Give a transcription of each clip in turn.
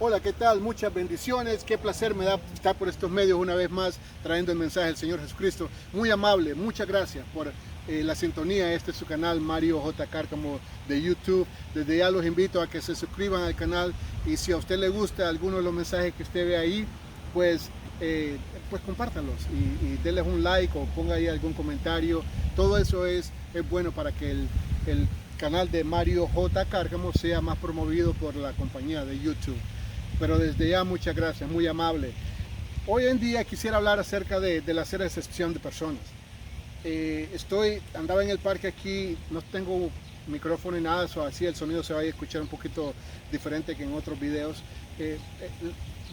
Hola, ¿qué tal? Muchas bendiciones. Qué placer me da estar por estos medios una vez más trayendo el mensaje del Señor Jesucristo. Muy amable, muchas gracias por la sintonía. Este es su canal Mario J. Cárcamo de YouTube. Desde ya los invito a que se suscriban al canal y si a usted le gusta alguno de los mensajes que usted ve ahí, pues, pues compártanlos y denles un like o ponga ahí algún comentario. Todo eso es bueno para que el canal de Mario J. Cárcamo sea más promovido por la compañía de YouTube. Pero desde ya muchas gracias, muy amable. Hoy en día quisiera hablar acerca de la hacer excepción de personas. Andaba en el parque aquí, no tengo micrófono ni nada, así el sonido se va a escuchar un poquito diferente que en otros videos.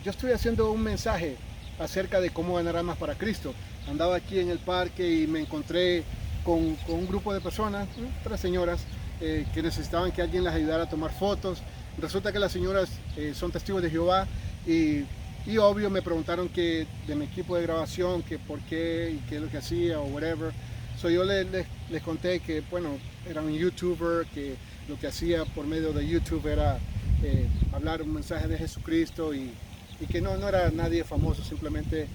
Yo estoy haciendo un mensaje acerca de cómo ganar almas para Cristo. Andaba aquí en el parque y me encontré con un grupo de personas, 3 señoras, que necesitaban que alguien las ayudara a tomar fotos. Resulta que las señoras son testigos de Jehová y obvio me preguntaron que de mi equipo de grabación, que por qué y qué es lo que hacía o whatever. Yo les conté que, bueno, era un youtuber, que lo que hacía por medio de YouTube era hablar un mensaje de Jesucristo y que no era nadie famoso, simplemente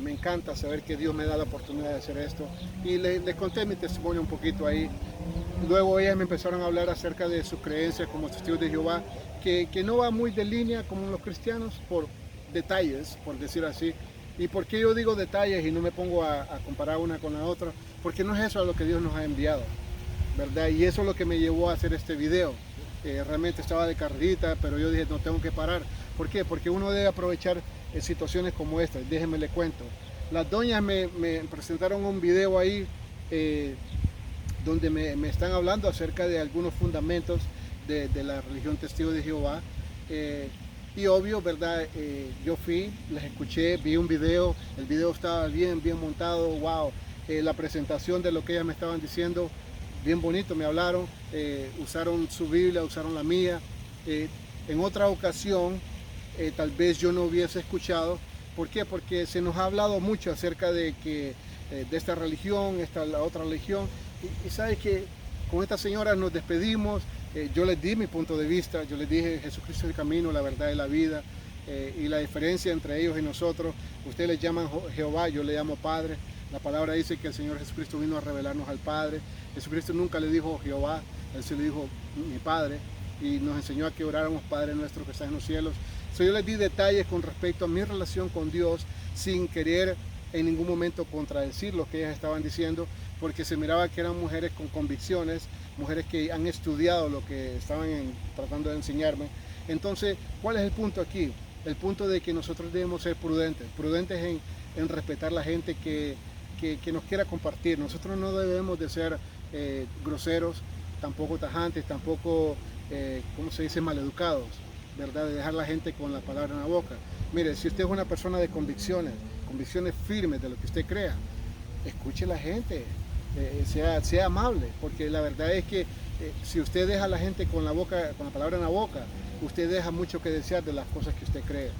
me encanta saber que Dios me da la oportunidad de hacer esto. Y les conté mi testimonio un poquito ahí. Luego ellas me empezaron a hablar acerca de sus creencias como testigos de Jehová, que no va muy de línea como los cristianos por detalles, por decir así. ¿Y por qué yo digo detalles y no me pongo a comparar una con la otra? Porque no es eso a lo que Dios nos ha enviado, ¿verdad? Y eso es lo que me llevó a hacer este video. Realmente estaba de carrerita, pero yo dije, no tengo que parar. ¿Por qué? Porque uno debe aprovechar situaciones como esta. Déjenme le cuento. Las doñas me presentaron un video ahí donde me están hablando acerca de algunos fundamentos de la religión Testigo de Jehová. Y obvio, ¿verdad? Yo fui, les escuché, vi un video, el video estaba bien montado, wow. La presentación de lo que ellas me estaban diciendo, bien bonito, me hablaron, usaron su Biblia, usaron la mía. En otra ocasión, tal vez yo no hubiese escuchado. ¿Por qué? Porque se nos ha hablado mucho acerca de que de esta religión, la otra religión, y sabe que con estas señoras nos despedimos. Yo les di mi punto de vista, yo les dije Jesucristo es el camino, la verdad y la vida, y la diferencia entre ellos y nosotros. Ustedes les llaman Jehová, yo le llamo Padre. La palabra dice que el Señor Jesucristo vino a revelarnos al Padre. Jesucristo nunca le dijo Jehová, Él se le dijo mi Padre, y nos enseñó a que oráramos Padre nuestro que está en los cielos. Yo les di detalles con respecto a mi relación con Dios sin querer en ningún momento contradecir lo que ellas estaban diciendo, porque se miraba que eran mujeres con convicciones, mujeres que han estudiado lo que estaban tratando de enseñarme. Entonces, ¿cuál es el punto aquí? El punto de que nosotros debemos ser prudentes en respetar la gente que nos quiera compartir. Nosotros no debemos de ser groseros, tampoco tajantes, tampoco, ¿cómo se dice?, maleducados, ¿verdad? De dejar la gente con la palabra en la boca. Mire, si usted es una persona de convicciones firmes de lo que usted crea, escuche a la gente, sea amable, porque la verdad es que si usted deja a la gente con la palabra en la boca, usted deja mucho que desear de las cosas que usted cree,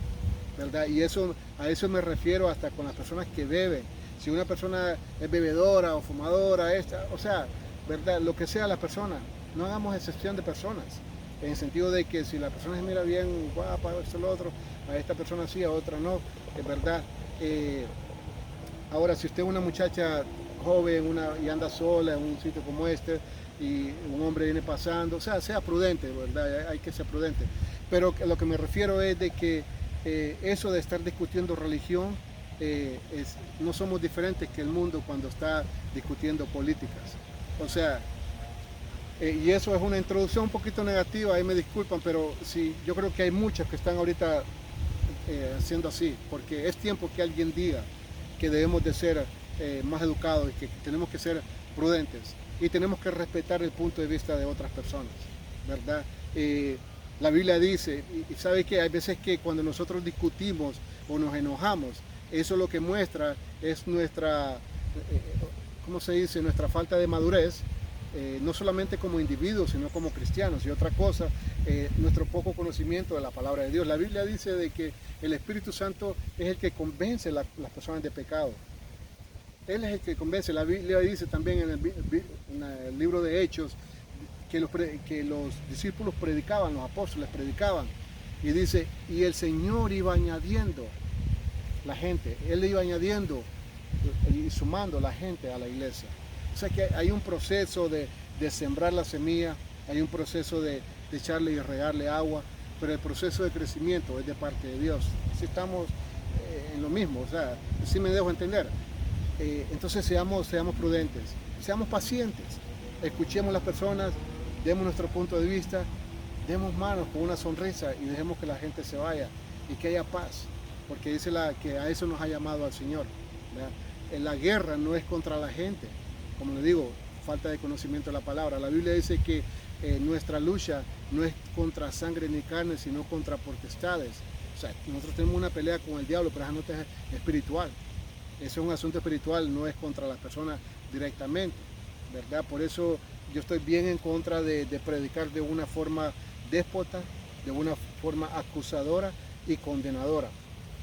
¿verdad? Y a eso me refiero hasta con las personas que beben. Si una persona es bebedora o fumadora, o sea, ¿verdad? Lo que sea la persona, no hagamos excepción de personas, en el sentido de que si la persona se mira bien, guapa, esto, lo otro, a esta persona sí, a otra no, es verdad. Ahora, si usted es una muchacha joven y anda sola en un sitio como este y un hombre viene pasando, o sea prudente, ¿verdad? Hay que ser prudente. Pero a lo que me refiero es de que eso de estar discutiendo religión, no somos diferentes que el mundo cuando está discutiendo políticas. O sea, y eso es una introducción un poquito negativa, ahí me disculpan, pero sí, yo creo que hay muchos que están ahorita haciendo así, porque es tiempo que alguien diga que debemos de ser más educados y que tenemos que ser prudentes y tenemos que respetar el punto de vista de otras personas, ¿verdad? La Biblia dice, y sabe que hay veces que cuando nosotros discutimos o nos enojamos, eso lo que muestra es nuestra, ¿cómo se dice?, nuestra falta de madurez, no solamente como individuos, sino como cristianos. Y otra cosa, nuestro poco conocimiento de la palabra de Dios. La Biblia dice de que el Espíritu Santo es el que convence a las personas de pecado. Él es el que convence. La Biblia dice también en el libro de Hechos que los discípulos predicaban, los apóstoles predicaban. Y dice, y el Señor iba añadiendo la gente, Él iba añadiendo y sumando la gente a la iglesia. O sea que hay un proceso de sembrar la semilla, hay un proceso de echarle y regarle agua, pero el proceso de crecimiento es de parte de Dios. Si estamos en lo mismo, o sea, si me dejo entender. Entonces seamos prudentes, seamos pacientes, escuchemos a las personas, demos nuestro punto de vista, demos manos con una sonrisa y dejemos que la gente se vaya y que haya paz, porque dice que a eso nos ha llamado al Señor, ¿verdad? La guerra no es contra la gente, como le digo, falta de conocimiento de la palabra. La Biblia dice que nuestra lucha no es contra sangre ni carne, sino contra potestades. O sea, nosotros tenemos una pelea con el diablo, pero esa no es espiritual. Ese es un asunto espiritual, no es contra las personas directamente, ¿verdad? Por eso yo estoy bien en contra de predicar de una forma déspota, de una forma acusadora y condenadora.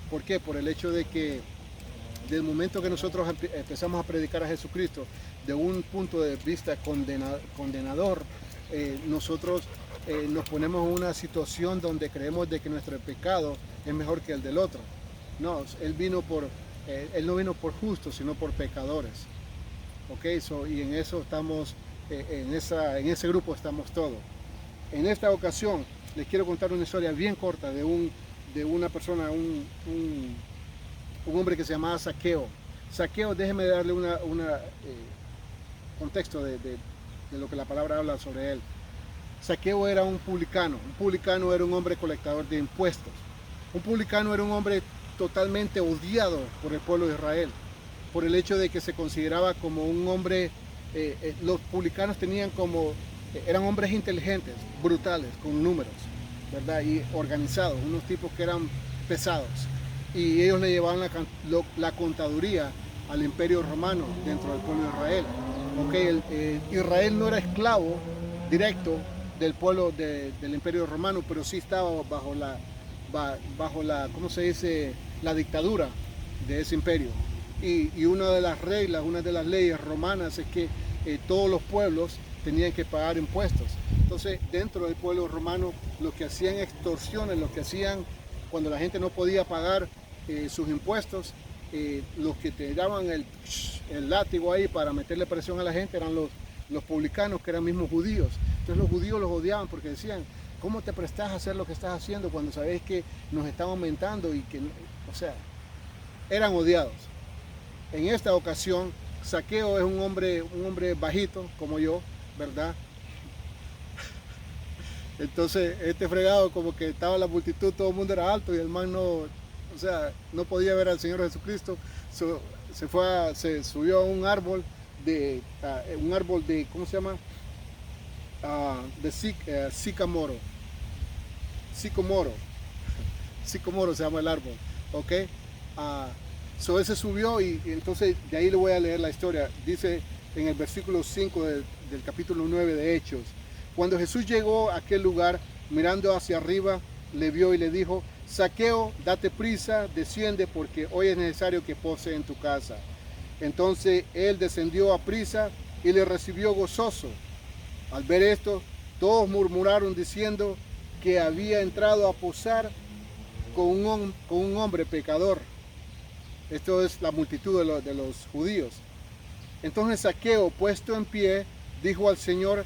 ¿Por qué? Por el hecho de que desde el momento que nosotros empezamos a predicar a Jesucristo de un punto de vista condenador, nosotros nos ponemos en una situación donde creemos de que nuestro pecado es mejor que el del otro. No, Él no vino por justos, sino por pecadores. Okay, y en eso estamos, en ese grupo estamos todos. En esta ocasión les quiero contar una historia bien corta de una persona, un hombre que se llamaba Zaqueo. Zaqueo, déjeme darle un contexto de lo que la palabra habla sobre él. Zaqueo era un publicano. Un publicano era un hombre colectador de impuestos. Un publicano era un hombre totalmente odiado por el pueblo de Israel, por el hecho de que se consideraba como un hombre, los publicanos eran hombres inteligentes, brutales, con números, ¿verdad? Y organizados, unos tipos que eran pesados. Y ellos le llevaban la contaduría al imperio romano dentro del pueblo de Israel. Okay, Israel no era esclavo directo del pueblo del imperio romano, pero sí estaba bajo la, ¿cómo se dice?, la dictadura de ese imperio. Y una de las reglas, una de las leyes romanas es que todos los pueblos tenían que pagar impuestos. Entonces, dentro del pueblo romano, los que hacían extorsiones, los que hacían cuando la gente no podía pagar sus impuestos, los que te daban el látigo ahí para meterle presión a la gente eran los publicanos, que eran mismos judíos. Entonces los judíos los odiaban porque decían, ¿cómo te prestas a hacer lo que estás haciendo cuando sabes que nos están aumentando? Y que, o sea, eran odiados. En esta ocasión, Zaqueo es un hombre bajito como yo, ¿verdad? Entonces este fregado, como que estaba la multitud, todo el mundo era alto y el man no podía ver al Señor Jesucristo. Se subió a un árbol de, ¿cómo se llama? De sicamoro. Sicomoro se llama el árbol, ¿ok? Él se subió y entonces de ahí le voy a leer la historia. Dice en el versículo 5 del capítulo 9 de Hechos: cuando Jesús llegó a aquel lugar, mirando hacia arriba, le vio y le dijo: Zaqueo, date prisa, desciende, porque hoy es necesario que pose en tu casa. Entonces él descendió a prisa y le recibió gozoso. Al ver esto, todos murmuraron diciendo que había entrado a posar con un hombre pecador. Esto es la multitud de los judíos. Entonces Zaqueo, puesto en pie, dijo al Señor: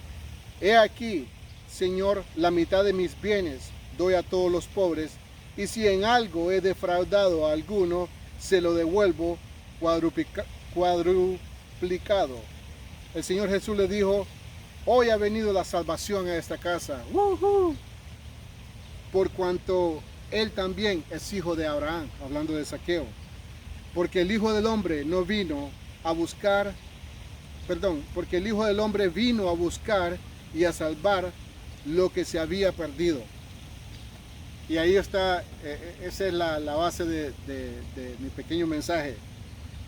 he aquí, Señor, la mitad de mis bienes doy a todos los pobres, y si en algo he defraudado a alguno, se lo devuelvo cuadruplicado. El Señor Jesús le dijo: hoy ha venido la salvación a esta casa, por cuanto él también es hijo de Abraham, hablando de Zaqueo. Porque el Hijo del Hombre vino a buscar y a salvar lo que se había perdido. Y ahí está, esa es la base de mi pequeño mensaje.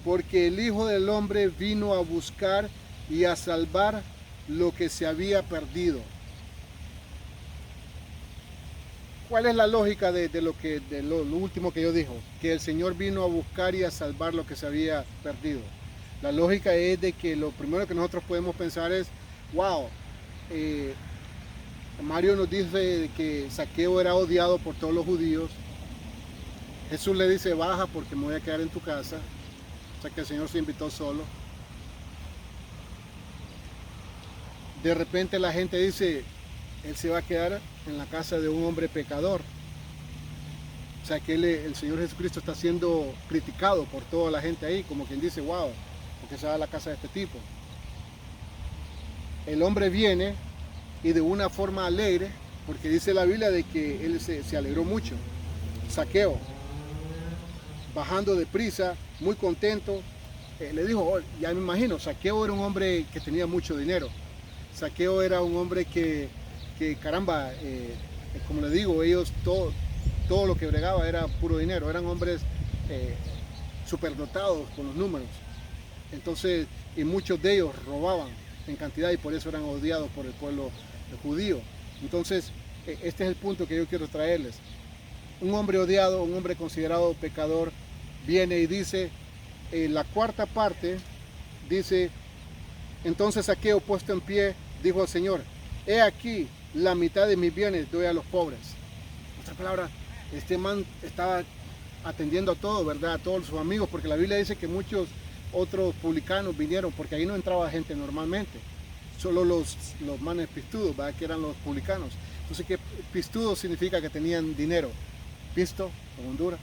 Porque el Hijo del Hombre vino a buscar y a salvar lo que se había perdido. ¿Cuál es la lógica de lo último que yo dijo? Que el Señor vino a buscar y a salvar lo que se había perdido. La lógica es de que lo primero que nosotros podemos pensar es, wow, Mario nos dice que Zaqueo era odiado por todos los judíos. Jesús le dice, baja porque me voy a quedar en tu casa. O sea que el Señor se invitó solo. De repente la gente dice, él se va a quedar en la casa de un hombre pecador. O sea que el Señor Jesucristo está siendo criticado por toda la gente ahí, como quien dice, wow, porque se va a la casa de este tipo. El hombre viene y de una forma alegre, porque dice la Biblia de que él se alegró mucho. Zaqueo, bajando deprisa, muy contento, le dijo, oh, ya me imagino, Zaqueo era un hombre que tenía mucho dinero. Zaqueo era un hombre que caramba, como le digo, ellos todo lo que bregaba era puro dinero, eran hombres superdotados con los números. Entonces, y muchos de ellos robaban en cantidad y por eso eran odiados por el pueblo judío. Entonces, este es el punto que yo quiero traerles. Un hombre odiado, un hombre considerado pecador, viene y dice, la cuarta parte, dice, entonces Zaqueo, puesto en pie, dijo al Señor, he aquí, la mitad de mis bienes doy a los pobres. En otras palabras, este man estaba atendiendo a todo, ¿verdad? A todos sus amigos, porque la Biblia dice que muchos otros publicanos vinieron, porque ahí no entraba gente normalmente, solo los manes pistudos, ¿verdad? Que eran los publicanos. Entonces, que pistudo significa que tenían dinero. Pisto, en Honduras,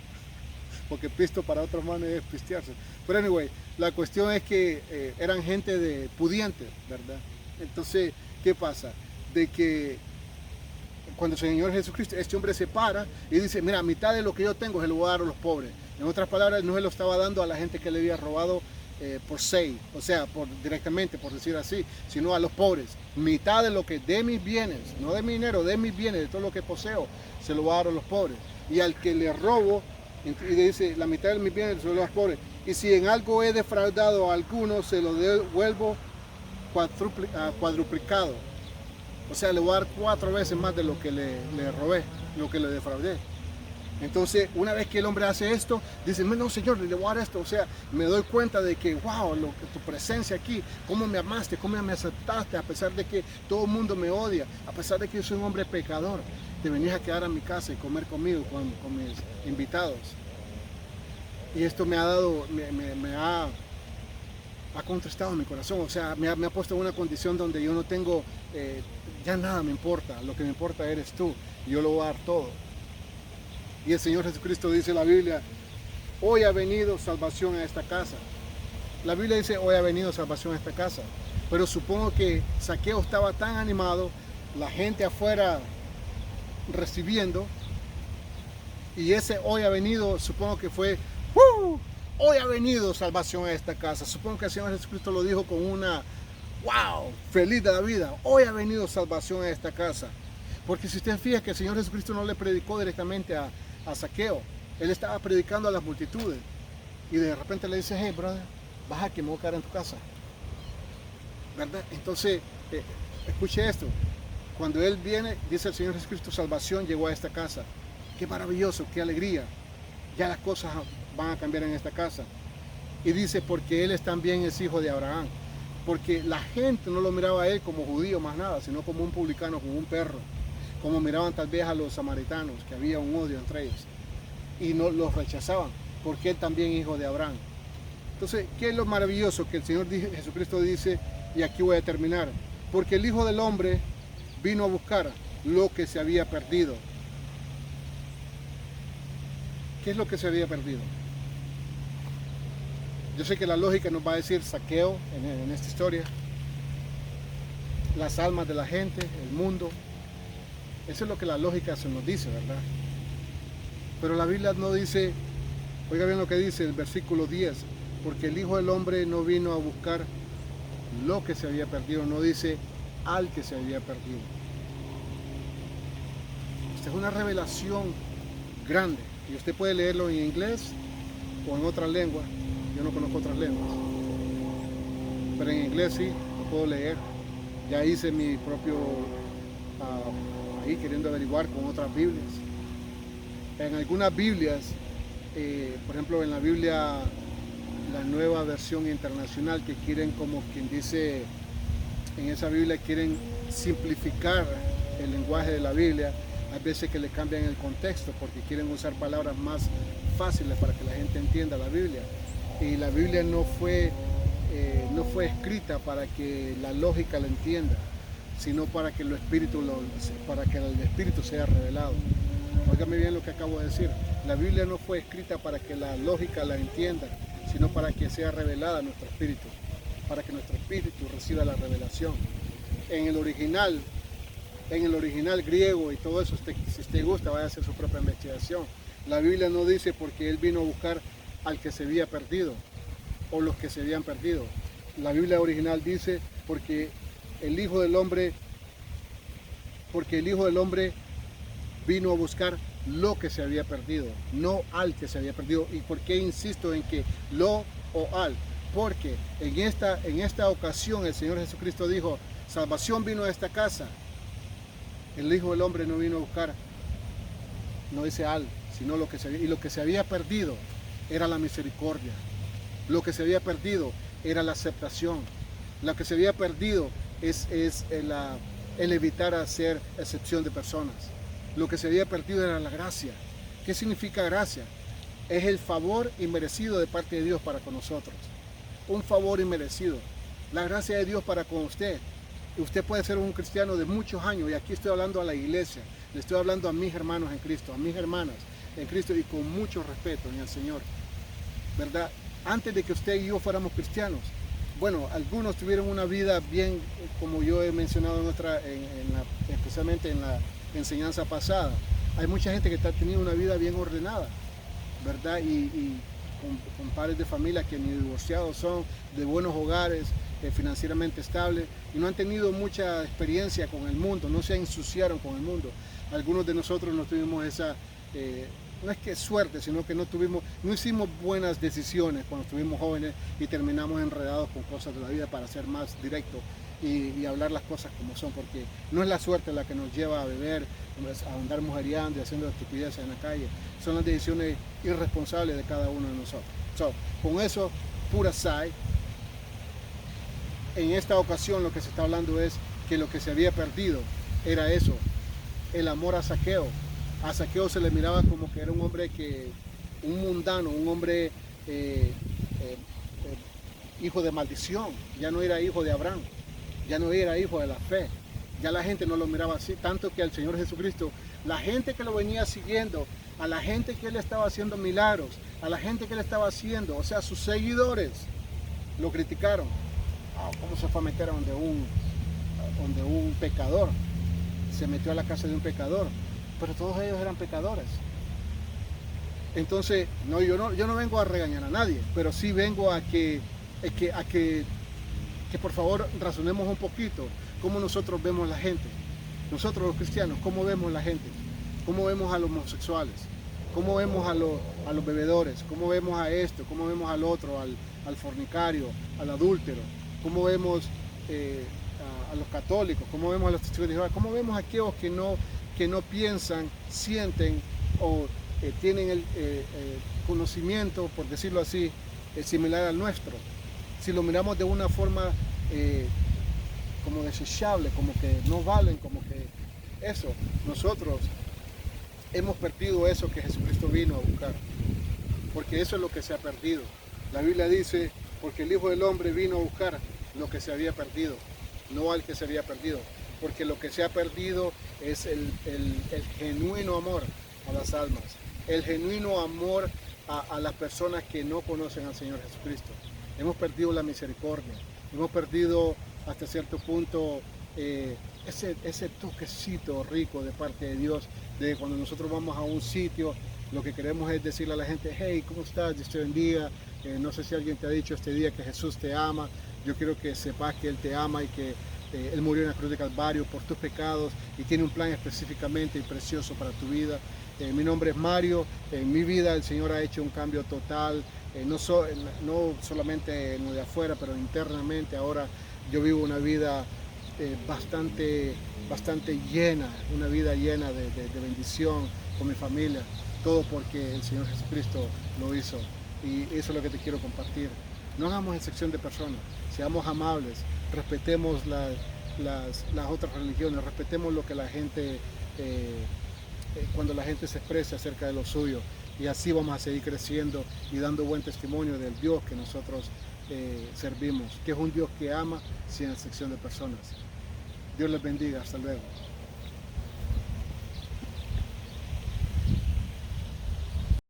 porque pisto para otros manes es pistearse. Pero anyway, la cuestión es que eran gente de pudiente, ¿verdad? Entonces, ¿qué pasa? De que cuando el Señor Jesucristo, este hombre se para y dice, mira, mitad de lo que yo tengo se lo voy a dar a los pobres. En otras palabras, no se lo estaba dando a la gente que le había robado por sei, o sea, directamente, por decir así, sino a los pobres. Mitad de lo que de mis bienes, no de mi dinero, de mis bienes, de todo lo que poseo, se lo voy a dar a los pobres. Y al que le robo, y dice, la mitad de mis bienes se lo doy a los pobres. Y si en algo he defraudado a alguno, se lo devuelvo cuadruplicado. O sea, le voy a dar 4 veces más de lo que le robé, lo que le defraudé. Entonces, una vez que el hombre hace esto, dice, no, Señor, le voy a dar esto. O sea, me doy cuenta de que, wow, tu presencia aquí, cómo me amaste, cómo me aceptaste, a pesar de que todo el mundo me odia, a pesar de que yo soy un hombre pecador. Te venías a quedar a mi casa y comer conmigo, con mis invitados. Y esto me ha dado, me ha contristado mi corazón. O sea, me ha puesto en una condición donde yo no tengo, ya nada me importa. Lo que me importa eres tú. Y yo lo voy a dar todo. Y el Señor Jesucristo dice en la Biblia, hoy ha venido salvación a esta casa. La Biblia dice, hoy ha venido salvación a esta casa. Pero supongo que Zaqueo estaba tan animado, la gente afuera recibiendo, y ese hoy ha venido, supongo que fue, hoy ha venido salvación a esta casa. Supongo que el Señor Jesucristo lo dijo con una, wow, feliz de la vida, hoy ha venido salvación a esta casa. Porque si usted fija que el Señor Jesucristo no le predicó directamente a Zaqueo, él estaba predicando a las multitudes, y de repente le dice, hey brother, baja que me voy a quedar en tu casa, ¿verdad? Entonces, escuche esto, cuando él viene, dice el Señor Jesucristo, salvación llegó a esta casa. Qué maravilloso, qué alegría, ya las cosas van a cambiar en esta casa. Y dice, porque él también es hijo de Abraham, porque la gente no lo miraba a él como judío más nada, sino como un publicano, como un perro, como miraban tal vez a los samaritanos, que había un odio entre ellos, y no los rechazaban, porque él también es hijo de Abraham. Entonces, ¿qué es lo maravilloso que el Señor Jesucristo dice? Y aquí voy a terminar. Porque el Hijo del Hombre vino a buscar lo que se había perdido. ¿Qué es lo que se había perdido? Yo sé que la lógica nos va a decir Zaqueo en esta historia, las almas de la gente, el mundo. Eso es lo que la lógica se nos dice, ¿verdad? Pero la Biblia no dice, oiga bien lo que dice el versículo 10, porque el Hijo del Hombre no vino a buscar lo que se había perdido, no dice al que se había perdido. Esta es una revelación grande, y usted puede leerlo en inglés o en otra lengua. Yo no conozco otras lenguas, pero en inglés sí, lo puedo leer. Ya hice mi propio, ahí queriendo averiguar con otras Biblias. En algunas Biblias, por ejemplo en la Biblia, la nueva versión internacional, que quieren, como quien dice, en esa Biblia quieren simplificar el lenguaje de la Biblia, hay veces que le cambian el contexto porque quieren usar palabras más fáciles para que la gente entienda la Biblia. Y la Biblia no fue escrita para que la lógica la entienda, sino para que para que el Espíritu sea revelado. Óigame bien lo que acabo de decir. La Biblia no fue escrita para que la lógica la entienda, sino para que sea revelada a nuestro espíritu, para que nuestro espíritu reciba la revelación. En el original griego y todo eso, si usted gusta, vaya a hacer su propia investigación. La Biblia no dice porque Él vino a buscar al que se había perdido o los que se habían perdido. La Biblia original dice porque el Hijo del Hombre vino a buscar lo que se había perdido, no al que se había perdido. ¿Y por qué insisto en que lo o al? Porque en esta ocasión el Señor Jesucristo dijo, salvación vino a esta casa. El Hijo del Hombre no vino a buscar, no dice al, sino lo que se había perdido era la misericordia. Lo que se había perdido era la aceptación. Lo que se había perdido es el evitar hacer excepción de personas. Lo que se había perdido era la gracia. ¿Qué significa gracia? Es el favor inmerecido de parte de Dios para con nosotros. Un favor inmerecido. La gracia de Dios para con usted. Usted puede ser un cristiano de muchos años, y aquí estoy hablando a la iglesia, le estoy hablando a mis hermanos en Cristo, a mis hermanas en Cristo, y con mucho respeto en el Señor, ¿verdad? Antes de que usted y yo fuéramos cristianos, bueno, algunos tuvieron una vida bien, como yo he mencionado especialmente en la enseñanza pasada. Hay mucha gente que está teniendo una vida bien ordenada, ¿verdad? Y con padres de familia que ni divorciados son, de buenos hogares, financieramente estables, y no han tenido mucha experiencia con el mundo, no se ensuciaron con el mundo. Algunos de nosotros no tuvimos esa, no es que suerte, sino que no hicimos buenas decisiones cuando estuvimos jóvenes y terminamos enredados con cosas de la vida, para ser más directo y hablar las cosas como son, porque no es la suerte la que nos lleva a beber, a andar mujeriando y haciendo estupideces en la calle, son las decisiones irresponsables de cada uno de nosotros. Con eso, pura side. En esta ocasión lo que se está hablando es que lo que se había perdido era eso, el amor a Zaqueo. A Zaqueo se le miraba como que era un hombre un mundano, un hombre hijo de maldición. Ya no era hijo de Abraham, ya no era hijo de la fe. Ya la gente no lo miraba así, tanto que al Señor Jesucristo, la gente que lo venía siguiendo, a la gente que Él estaba haciendo milagros, a la gente que Él estaba haciendo, o sea, sus seguidores, lo criticaron. ¿Cómo se fue a meter donde un pecador? Se metió a la casa de un pecador, pero todos ellos eran pecadores. Entonces, yo no vengo a regañar a nadie, pero sí vengo a que por favor razonemos un poquito cómo nosotros vemos a la gente. Nosotros los cristianos, ¿cómo vemos a la gente? ¿Cómo vemos a los homosexuales? ¿Cómo vemos a los bebedores? ¿Cómo vemos a esto? ¿Cómo vemos al otro, al fornicario, al adúltero? ¿Cómo vemos a los católicos? ¿Cómo vemos a los testigos de Jehová? ¿Cómo vemos a aquellos que no piensan, sienten o tienen el conocimiento, por decirlo así, similar al nuestro? Si lo miramos de una forma como desechable, como que no valen, como que eso, nosotros hemos perdido eso que Jesucristo vino a buscar, porque eso es lo que se ha perdido. La Biblia dice, porque el Hijo del Hombre vino a buscar lo que se había perdido, no al que se había perdido, porque lo que se ha perdido es el genuino amor a las almas, el genuino amor a las personas que no conocen al Señor Jesucristo. Hemos perdido la misericordia, hemos perdido hasta cierto punto ese toquecito rico de parte de Dios, de cuando nosotros vamos a un sitio, lo que queremos es decirle a la gente, hey, ¿cómo estás? Dios te bendiga. No sé si alguien te ha dicho este día que Jesús te ama. Yo quiero que sepas que Él te ama y que Él murió en la cruz de Calvario por tus pecados y tiene un plan específicamente y precioso para tu vida. Mi nombre es Mario. En mi vida el Señor ha hecho un cambio total, no solamente en lo de afuera, pero internamente. Ahora yo vivo una vida bastante llena, una vida llena de bendición con mi familia. Todo porque el Señor Jesucristo lo hizo. Y eso es lo que te quiero compartir. No hagamos excepción de personas, seamos amables, respetemos las otras religiones, respetemos lo que la gente, cuando la gente se expresa acerca de lo suyo, y así vamos a seguir creciendo y dando buen testimonio del Dios que nosotros servimos, que es un Dios que ama sin excepción de personas. Dios les bendiga, hasta luego.